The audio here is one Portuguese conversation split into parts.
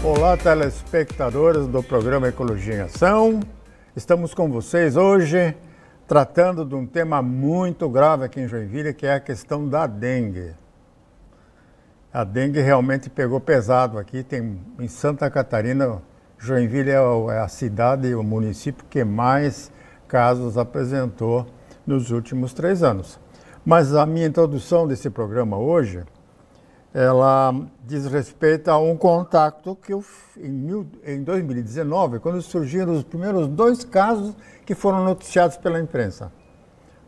Olá, telespectadores do programa Ecologia em Ação. Estamos com vocês hoje tratando de um tema muito grave aqui em Joinville, que é a questão da dengue. A dengue realmente pegou pesado aqui. Em Santa Catarina, Joinville é a cidade, o município que mais casos apresentou nos últimos 3 anos. Mas a minha introdução desse programa hoje, ela diz respeito a um contato que eu em 2019, quando surgiram os primeiros 2 casos que foram noticiados pela imprensa.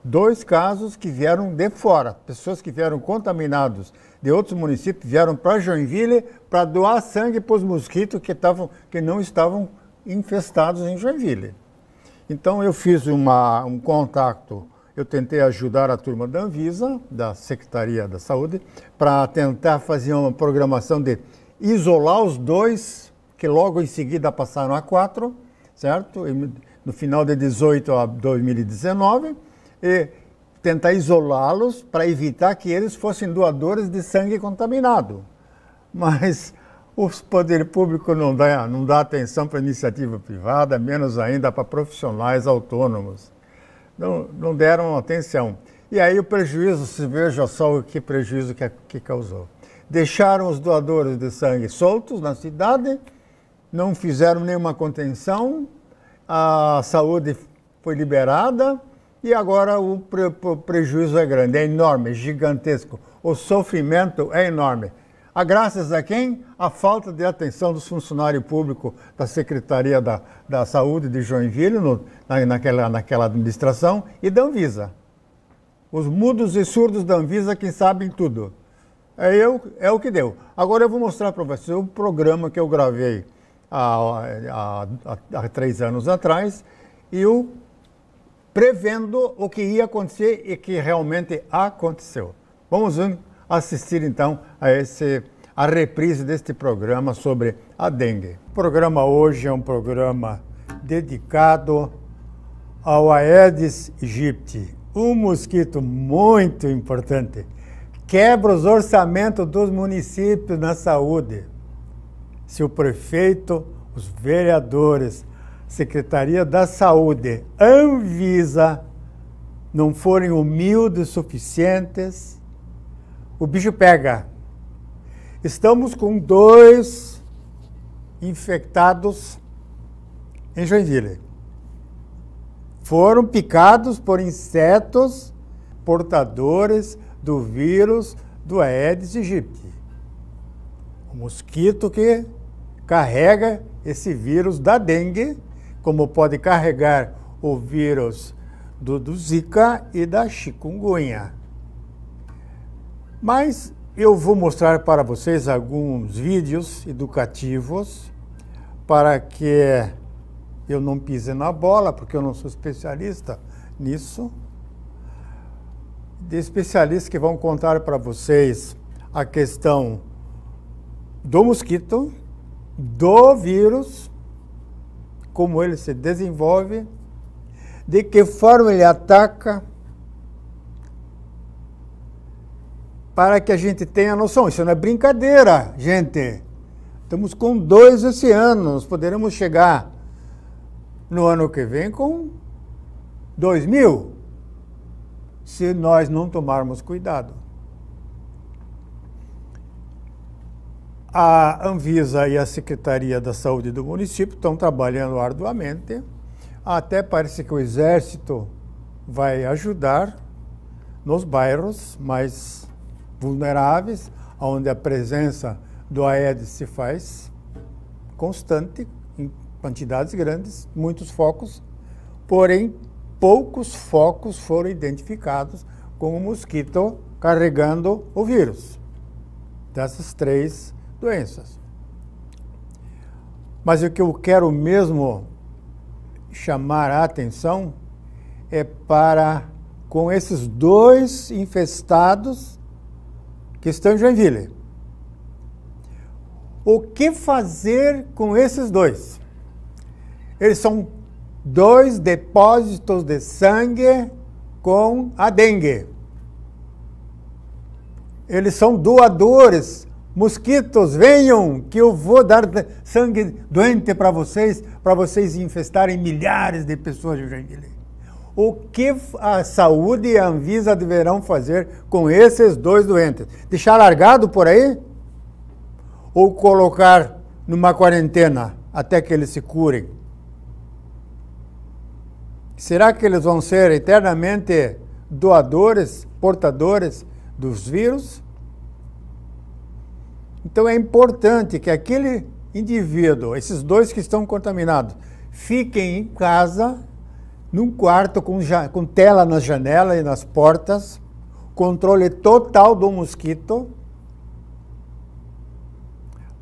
2 casos que vieram de fora, pessoas que vieram contaminados de outros municípios, vieram para Joinville para doar sangue para os mosquitos que não estavam infestados em Joinville. Então eu fiz um contato. Eu tentei ajudar a turma da Anvisa, da Secretaria da Saúde, para tentar fazer uma programação de isolar os 2, que logo em seguida passaram a 4, certo? No final de 18 a 2019, e tentar isolá-los para evitar que eles fossem doadores de sangue contaminado. Mas o poder público não dá atenção para a iniciativa privada, menos ainda para profissionais autônomos. Não deram atenção. E aí o prejuízo, se veja só o que prejuízo que causou. Deixaram os doadores de sangue soltos na cidade, não fizeram nenhuma contenção, a saúde foi liberada e agora o prejuízo é grande, é enorme, gigantesco. O sofrimento é enorme. Graças a quem? A falta de atenção dos funcionários públicos da Secretaria da Saúde de Joinville, naquela administração, e da Anvisa. Os mudos e surdos da Anvisa que sabem tudo. É o que deu. Agora eu vou mostrar para vocês o programa que eu gravei há 3 anos atrás, e prevendo o que ia acontecer e que realmente aconteceu. Vamos assistir então a reprise deste programa sobre a dengue. O programa hoje é um programa dedicado ao Aedes aegypti, um mosquito muito importante. Quebra os orçamentos dos municípios na saúde. Se o prefeito, os vereadores, Secretaria da Saúde, Anvisa, não forem humildes o suficientes, o bicho pega. Estamos com 2 infectados em Joinville. Foram picados por insetos portadores do vírus do Aedes aegypti. O mosquito que carrega esse vírus da dengue, como pode carregar o vírus do Zika e da chikungunya. Mas eu vou mostrar para vocês alguns vídeos educativos para que eu não pise na bola, porque eu não sou especialista nisso. De especialistas que vão contar para vocês a questão do mosquito, do vírus, como ele se desenvolve, de que forma ele ataca, para que a gente tenha noção. Isso não é brincadeira, gente. Estamos com 2 esse ano. Nós poderemos chegar no ano que vem com 2.000, se nós não tomarmos cuidado. A Anvisa e a Secretaria da Saúde do município estão trabalhando arduamente. Até parece que o Exército vai ajudar nos bairros mais vulneráveis, onde a presença do Aedes se faz constante, em quantidades grandes, muitos focos, porém poucos focos foram identificados com o mosquito carregando o vírus dessas 3 doenças. Mas o que eu quero mesmo chamar a atenção é para, com esses 2 infestados que estão em Joinville, o que fazer com esses 2? Eles são 2 depósitos de sangue com a dengue. Eles são doadores Mosquitos, venham, que eu vou dar sangue doente para vocês infestarem milhares de pessoas de Joinville. O que a saúde e a Anvisa deverão fazer com esses dois doentes? Deixar largado por aí? Ou colocar numa quarentena até que eles se curem? Será que eles vão ser eternamente doadores, portadores dos vírus? Então é importante que aquele indivíduo, esses dois que estão contaminados, fiquem em casa, num quarto com tela nas janelas e nas portas, controle total do mosquito,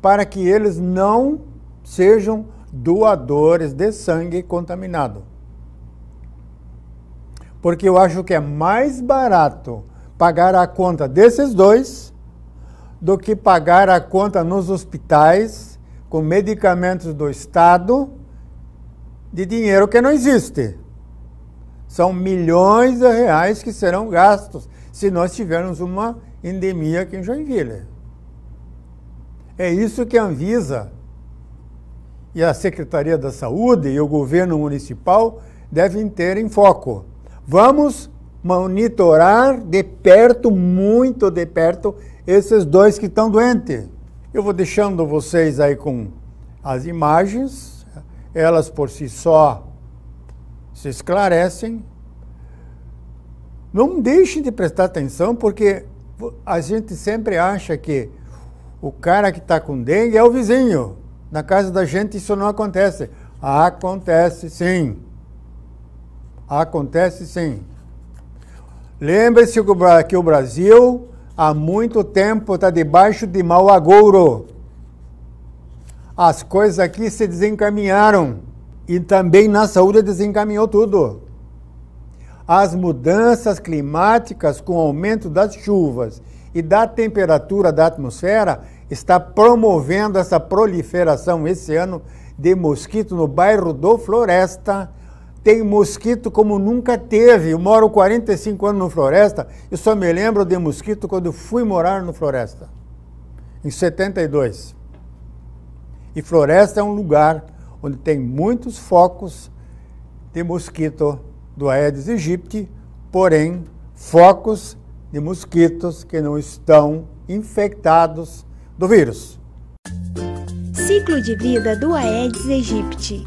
para que eles não sejam doadores de sangue contaminado. Porque eu acho que é mais barato pagar a conta desses dois do que pagar a conta nos hospitais com medicamentos do Estado de dinheiro que não existe. São milhões de reais que serão gastos se nós tivermos uma endemia aqui em Joinville. É isso que a Anvisa e a Secretaria da Saúde e o governo municipal devem ter em foco. Vamos monitorar de perto, muito de perto, esses dois que estão doentes. Eu vou deixando vocês aí com as imagens, elas por si só se esclarecem. Não deixem de prestar atenção, porque a gente sempre acha que o cara que está com dengue é o vizinho. Na casa da gente isso não acontece. Acontece sim. Acontece sim. Lembre-se que o Brasil há muito tempo está debaixo de mau agouro. As coisas aqui se desencaminharam e também na saúde desencaminhou tudo. As mudanças climáticas com o aumento das chuvas e da temperatura da atmosfera está promovendo essa proliferação esse ano de mosquito no bairro do Floresta. Tem mosquito como nunca teve. Eu moro 45 anos no Floresta e só me lembro de mosquito quando eu fui morar no Floresta, em 72. E Floresta é um lugar onde tem muitos focos de mosquito do Aedes aegypti, porém, focos de mosquitos que não estão infectados do vírus. Ciclo de vida do Aedes aegypti.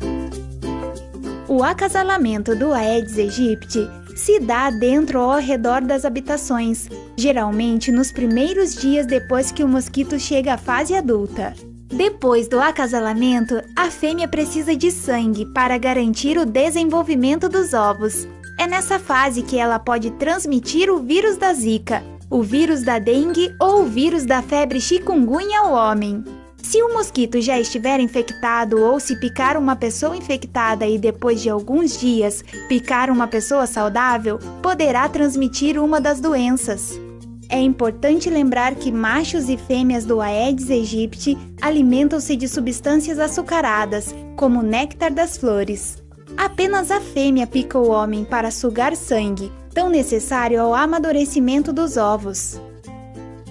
O acasalamento do Aedes aegypti se dá dentro ou ao redor das habitações, geralmente nos primeiros dias depois que o mosquito chega à fase adulta. Depois do acasalamento, a fêmea precisa de sangue para garantir o desenvolvimento dos ovos. É nessa fase que ela pode transmitir o vírus da Zika, o vírus da dengue ou o vírus da febre chikungunya ao homem. Se o mosquito já estiver infectado ou se picar uma pessoa infectada e depois de alguns dias picar uma pessoa saudável, poderá transmitir uma das doenças. É importante lembrar que machos e fêmeas do Aedes aegypti alimentam-se de substâncias açucaradas, como o néctar das flores. Apenas a fêmea pica o homem para sugar sangue, tão necessário ao amadurecimento dos ovos.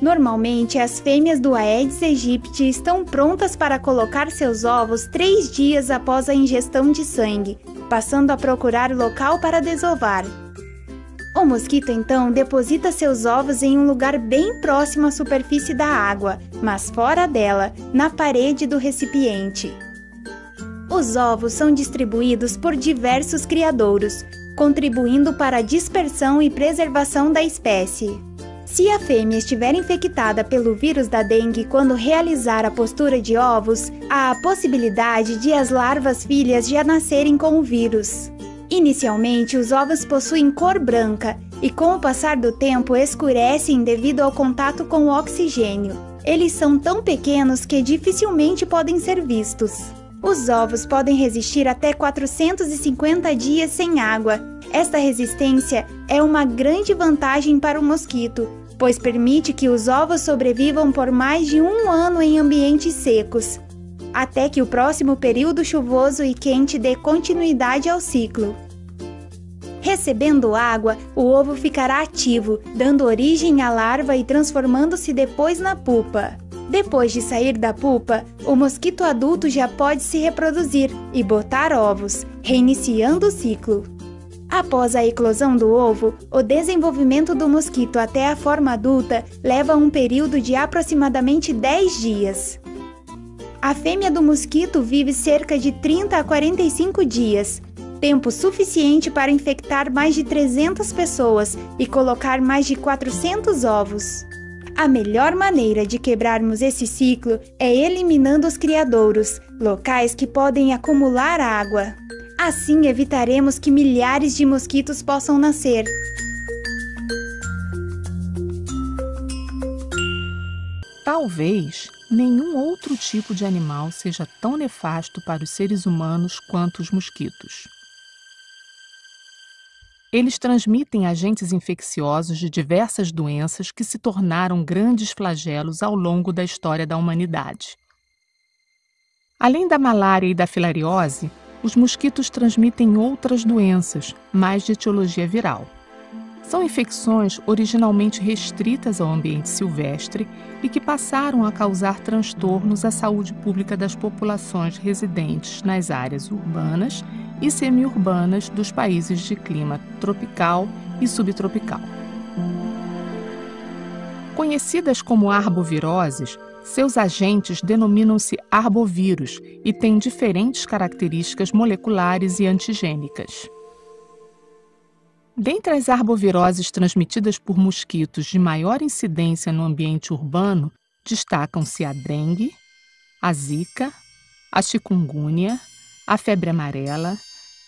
Normalmente, as fêmeas do Aedes aegypti estão prontas para colocar seus ovos 3 dias após a ingestão de sangue, passando a procurar local para desovar. O mosquito, então, deposita seus ovos em um lugar bem próximo à superfície da água, mas fora dela, na parede do recipiente. Os ovos são distribuídos por diversos criadouros, contribuindo para a dispersão e preservação da espécie. Se a fêmea estiver infectada pelo vírus da dengue quando realizar a postura de ovos, há a possibilidade de as larvas filhas já nascerem com o vírus. Inicialmente, os ovos possuem cor branca e, com o passar do tempo, escurecem devido ao contato com o oxigênio. Eles são tão pequenos que dificilmente podem ser vistos. Os ovos podem resistir até 450 dias sem água. Esta resistência é uma grande vantagem para o mosquito, pois permite que os ovos sobrevivam por mais de 1 ano em ambientes secos, até que o próximo período chuvoso e quente dê continuidade ao ciclo. Recebendo água, o ovo ficará ativo, dando origem à larva e transformando-se depois na pupa. Depois de sair da pupa, o mosquito adulto já pode se reproduzir e botar ovos, reiniciando o ciclo. Após a eclosão do ovo, o desenvolvimento do mosquito até a forma adulta leva um período de aproximadamente 10 dias. A fêmea do mosquito vive cerca de 30 a 45 dias, tempo suficiente para infectar mais de 300 pessoas e colocar mais de 400 ovos. A melhor maneira de quebrarmos esse ciclo é eliminando os criadouros, locais que podem acumular água. Assim evitaremos que milhares de mosquitos possam nascer. Talvez nenhum outro tipo de animal seja tão nefasto para os seres humanos quanto os mosquitos. Eles transmitem agentes infecciosos de diversas doenças que se tornaram grandes flagelos ao longo da história da humanidade. Além da malária e da filariose, os mosquitos transmitem outras doenças, mais de etiologia viral. São infecções originalmente restritas ao ambiente silvestre e que passaram a causar transtornos à saúde pública das populações residentes nas áreas urbanas e semiurbanas dos países de clima tropical e subtropical. Conhecidas como arboviroses, seus agentes denominam-se arbovírus e têm diferentes características moleculares e antigênicas. Dentre as arboviroses transmitidas por mosquitos de maior incidência no ambiente urbano, destacam-se a dengue, a zika, a chikungunya, a febre amarela,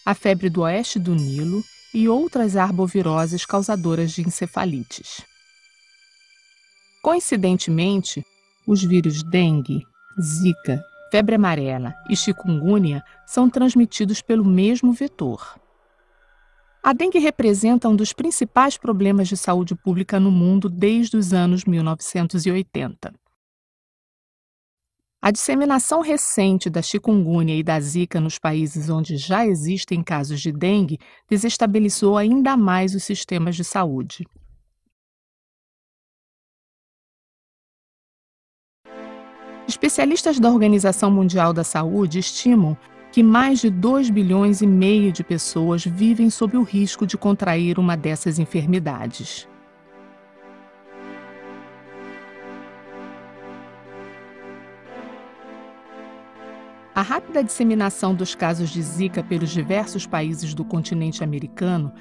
a febre do oeste do Nilo e outras arboviroses causadoras de encefalites. Coincidentemente, os vírus dengue, zika, febre amarela e chikungunya são transmitidos pelo mesmo vetor. A dengue representa um dos principais problemas de saúde pública no mundo desde os anos 1980. A disseminação recente da chikungunya e da zika nos países onde já existem casos de dengue desestabilizou ainda mais os sistemas de saúde. Especialistas da Organização Mundial da Saúde estimam que mais de 2,5 bilhões de pessoas vivem sob o risco de contrair uma dessas enfermidades. A rápida disseminação dos casos de Zika pelos diversos países do continente americano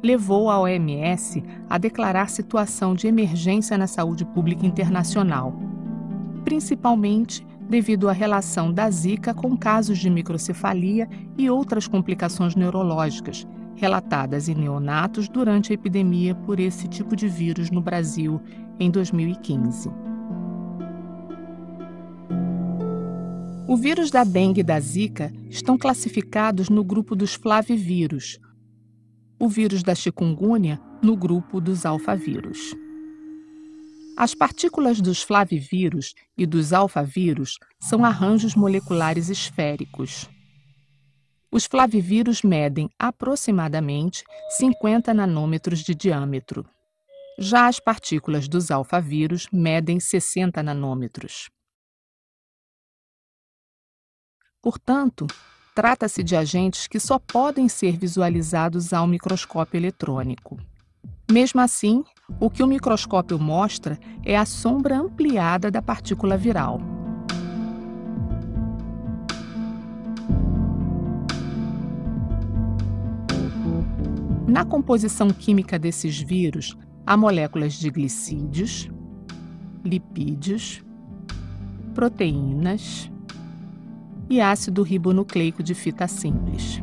levou a OMS a declarar situação de emergência na saúde pública internacional, principalmente devido à relação da Zika com casos de microcefalia e outras complicações neurológicas, relatadas em neonatos durante a epidemia por esse tipo de vírus no Brasil em 2015. O vírus da dengue e da zika estão classificados no grupo dos flavivírus, o vírus da chikungunya no grupo dos alfavírus. As partículas dos flavivírus e dos alfavírus são arranjos moleculares esféricos. Os flavivírus medem aproximadamente 50 nanômetros de diâmetro. Já as partículas dos alfavírus medem 60 nanômetros. Portanto, trata-se de agentes que só podem ser visualizados ao microscópio eletrônico. Mesmo assim, o que o microscópio mostra é a sombra ampliada da partícula viral. Na composição química desses vírus, há moléculas de glicídios, lipídios, proteínas e ácido ribonucleico de fita simples.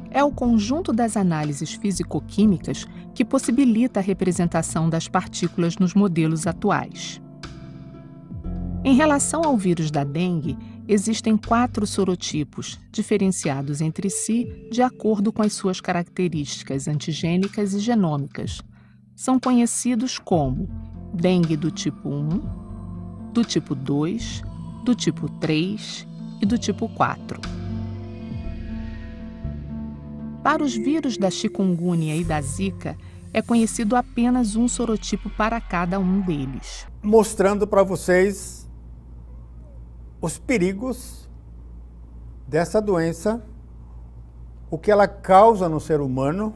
É o conjunto das análises físico-químicas que possibilita a representação das partículas nos modelos atuais. Em relação ao vírus da dengue, existem 4 sorotipos, diferenciados entre si de acordo com as suas características antigênicas e genômicas. São conhecidos como dengue do tipo 1, do tipo 2, do tipo 3 e do tipo 4. Para os vírus da chikungunya e da zika, é conhecido apenas um sorotipo para cada um deles. Mostrando para vocês os perigos dessa doença, o que ela causa no ser humano.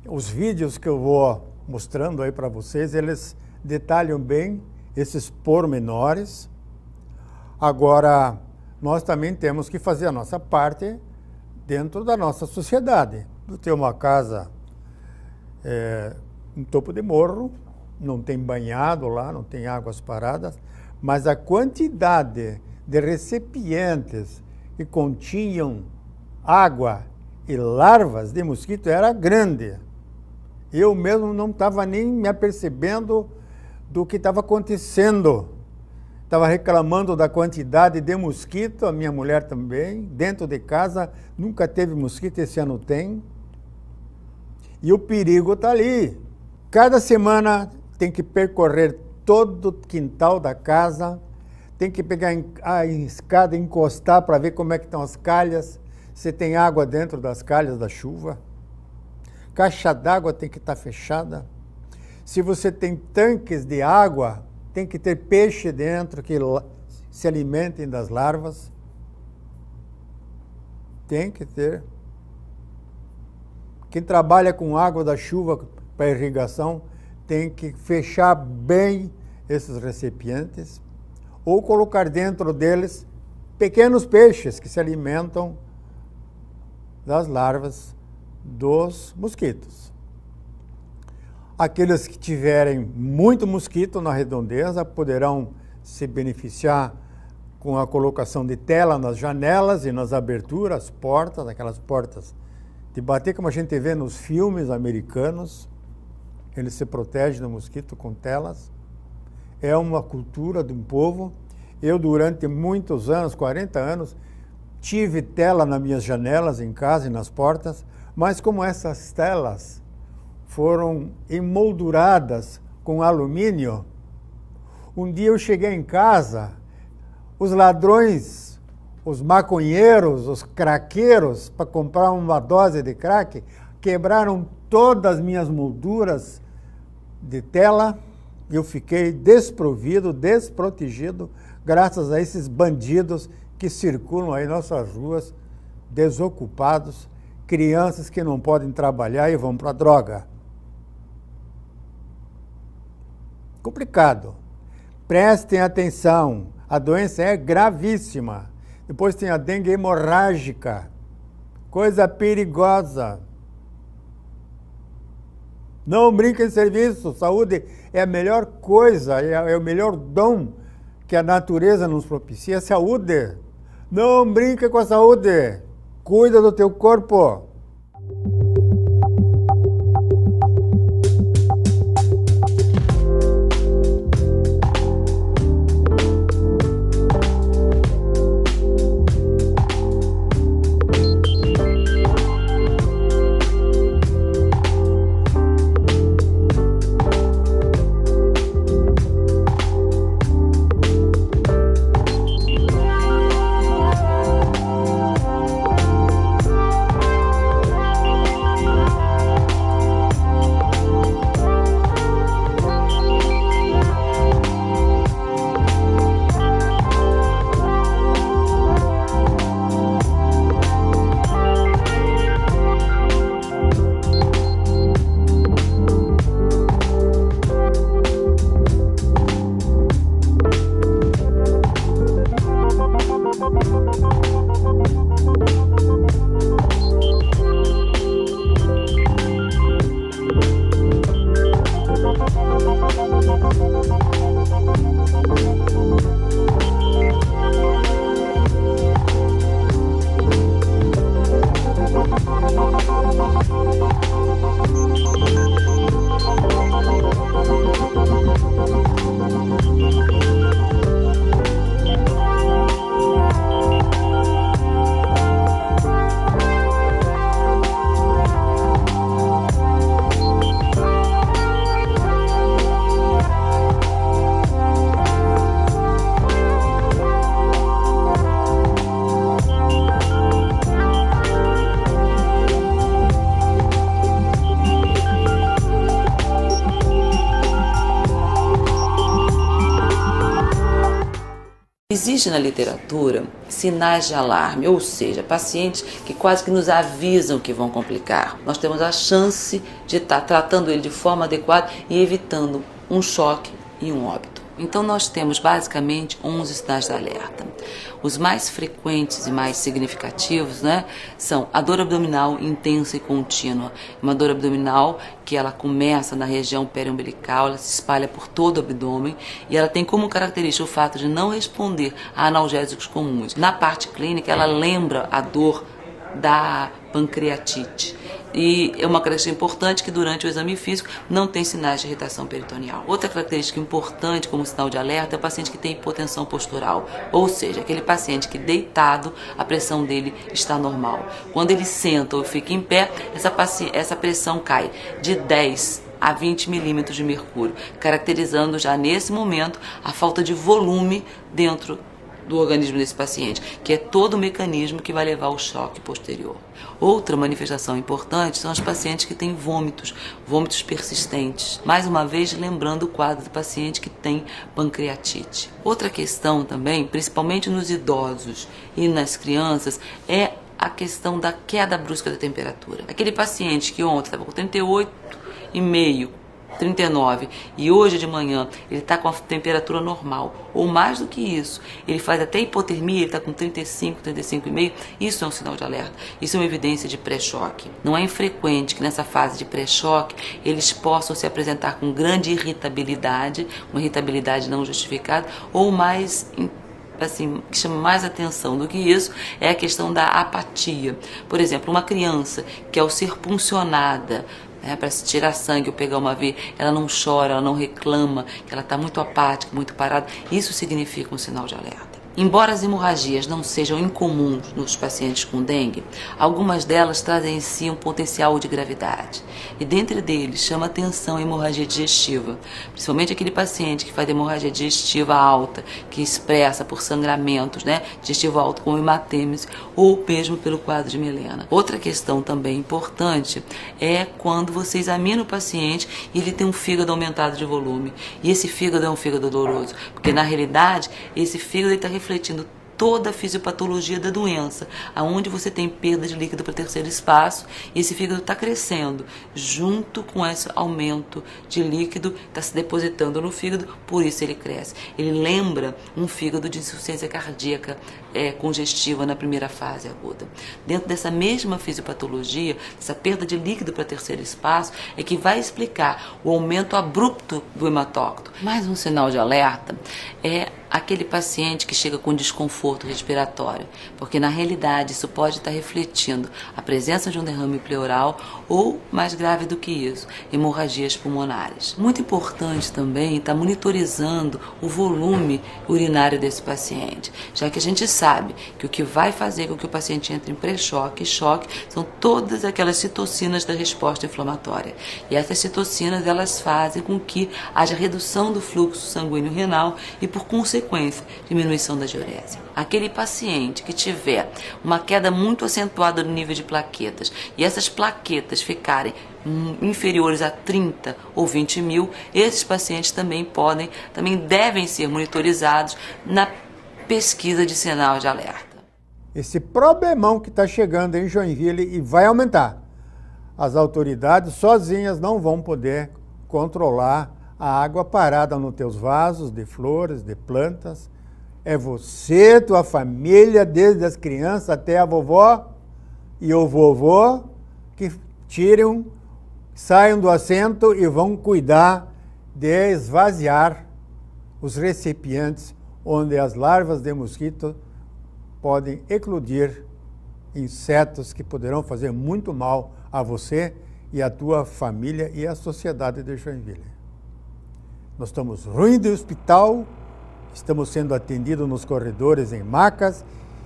Os vídeos que eu vou mostrando aí para vocês, eles detalham bem esses pormenores. Agora, nós também temos que fazer a nossa parte dentro da nossa sociedade. Eu tenho uma casa em topo de morro, não tem banhado lá, não tem águas paradas, mas a quantidade de recipientes que continham água e larvas de mosquito era grande. Eu mesmo não estava nem me apercebendo do que estava acontecendo. Estava reclamando da quantidade de mosquito, a minha mulher também. Dentro de casa nunca teve mosquito, esse ano tem. E o perigo está ali. Cada semana tem que percorrer todo o quintal da casa, tem que pegar a escada e encostar para ver como é que estão as calhas, se tem água dentro das calhas da chuva. Caixa d'água tem que estar fechada. Se você tem tanques de água, tem que ter peixe dentro que se alimentem das larvas. Tem que ter. Quem trabalha com água da chuva para irrigação tem que fechar bem esses recipientes ou colocar dentro deles pequenos peixes que se alimentam das larvas dos mosquitos. Aqueles que tiverem muito mosquito na redondeza poderão se beneficiar com a colocação de tela nas janelas e nas aberturas, portas, aquelas portas de bater como a gente vê nos filmes americanos. Eles se protegem do mosquito com telas. É uma cultura de um povo. Eu, durante muitos anos, 40 anos, tive tela nas minhas janelas em casa e nas portas, mas como essas telas foram emolduradas com alumínio, um dia eu cheguei em casa, os ladrões, os maconheiros, os craqueiros, para comprar uma dose de crack, quebraram todas as minhas molduras de tela. Eu fiquei desprovido, desprotegido, graças a esses bandidos que circulam aí nas nossas ruas, desocupados, crianças que não podem trabalhar e vão para a droga. Complicado. Prestem atenção, a doença é gravíssima. Depois tem a dengue hemorrágica, coisa perigosa. Não brinque em serviço, saúde é a melhor coisa, é o melhor dom que a natureza nos propicia, saúde. Não brinque com a saúde, cuida do teu corpo. Existe na literatura sinais de alarme, ou seja, pacientes que quase que nos avisam que vão complicar. Nós temos a chance de estar tratando ele de forma adequada e evitando um choque e um óbito. Então nós temos basicamente 11 sinais de alerta. Os mais frequentes e mais significativos, são a dor abdominal intensa e contínua. Uma dor abdominal que ela começa na região periumbilical, ela se espalha por todo o abdômen e ela tem como característica o fato de não responder a analgésicos comuns. Na parte clínica, ela lembra a dor da pancreatite. E é uma característica importante que durante o exame físico não tem sinais de irritação peritoneal. Outra característica importante como sinal de alerta é o paciente que tem hipotensão postural, ou seja, aquele paciente que deitado a pressão dele está normal. Quando ele senta ou fica em pé, essa pressão cai de 10 a 20 milímetros de mercúrio, caracterizando já nesse momento a falta de volume dentro do organismo desse paciente, que é todo o mecanismo que vai levar ao choque posterior. Outra manifestação importante são os pacientes que têm vômitos persistentes. Mais uma vez, lembrando o quadro do paciente que tem pancreatite. Outra questão também, principalmente nos idosos e nas crianças, é a questão da queda brusca da temperatura. Aquele paciente que ontem estava com 38,5, 39 e hoje de manhã ele está com a temperatura normal ou mais do que isso, ele faz até hipotermia, ele está com 35, 35,5, isso é um sinal de alerta, isso é uma evidência de pré-choque. Não é infrequente que nessa fase de pré-choque eles possam se apresentar com grande irritabilidade, uma irritabilidade não justificada ou mais que chama mais atenção do que isso é a questão da apatia. Por exemplo, uma criança que ao ser puncionada para se tirar sangue ou pegar uma veia, ela não chora, ela não reclama, que ela está muito apática, muito parada, isso significa um sinal de alerta. Embora as hemorragias não sejam incomuns nos pacientes com dengue, algumas delas trazem em si um potencial de gravidade. E dentre deles chama atenção a hemorragia digestiva, principalmente aquele paciente que faz hemorragia digestiva alta, que expressa por sangramentos, digestivo alto como hematêmese ou mesmo pelo quadro de melena. Outra questão também importante é quando você examina o paciente e ele tem um fígado aumentado de volume. E esse fígado é um fígado doloroso, porque na realidade esse fígado está refletindo toda a fisiopatologia da doença, aonde você tem perda de líquido para terceiro espaço e esse fígado está crescendo junto com esse aumento de líquido, está se depositando no fígado, por isso ele cresce. Ele lembra um fígado de insuficiência cardíaca congestiva na primeira fase aguda. Dentro dessa mesma fisiopatologia, essa perda de líquido para terceiro espaço é que vai explicar o aumento abrupto do hematócrito. Mais um sinal de alerta é aquele paciente que chega com desconforto respiratório, porque na realidade isso pode estar refletindo a presença de um derrame pleural ou, mais grave do que isso, hemorragias pulmonares. Muito importante também estar monitorizando o volume urinário desse paciente, já que a gente sabe que o que vai fazer com que o paciente entre em pré-choque e choque são todas aquelas citocinas da resposta inflamatória. E essas citocinas, elas fazem com que haja redução do fluxo sanguíneo renal e, por consequência, diminuição da diurese. Aquele paciente que tiver uma queda muito acentuada no nível de plaquetas e essas plaquetas ficarem inferiores a 30 ou 20 mil, esses pacientes também devem ser monitorizados na pesquisa de sinal de alerta. Esse problemão que está chegando em Joinville e vai aumentar. As autoridades sozinhas não vão poder controlar a água parada nos teus vasos de flores, de plantas. É você, tua família, desde as crianças até a vovó e o vovô, que saiam do assento e vão cuidar de esvaziar os recipientes onde as larvas de mosquito podem eclodir insetos que poderão fazer muito mal a você e a tua família e a sociedade de Joinville. Nós estamos ruins de hospital, estamos sendo atendidos nos corredores em macas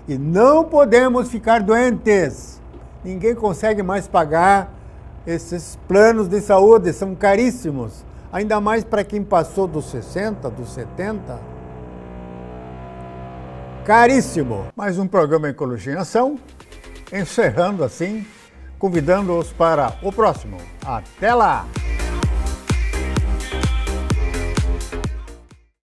e não podemos ficar doentes. Ninguém consegue mais pagar esses planos de saúde, são caríssimos. Ainda mais para quem passou dos 60, dos 70. Caríssimo. Mais um programa Ecologia em Ação, encerrando assim, convidando-os para o próximo. Até lá!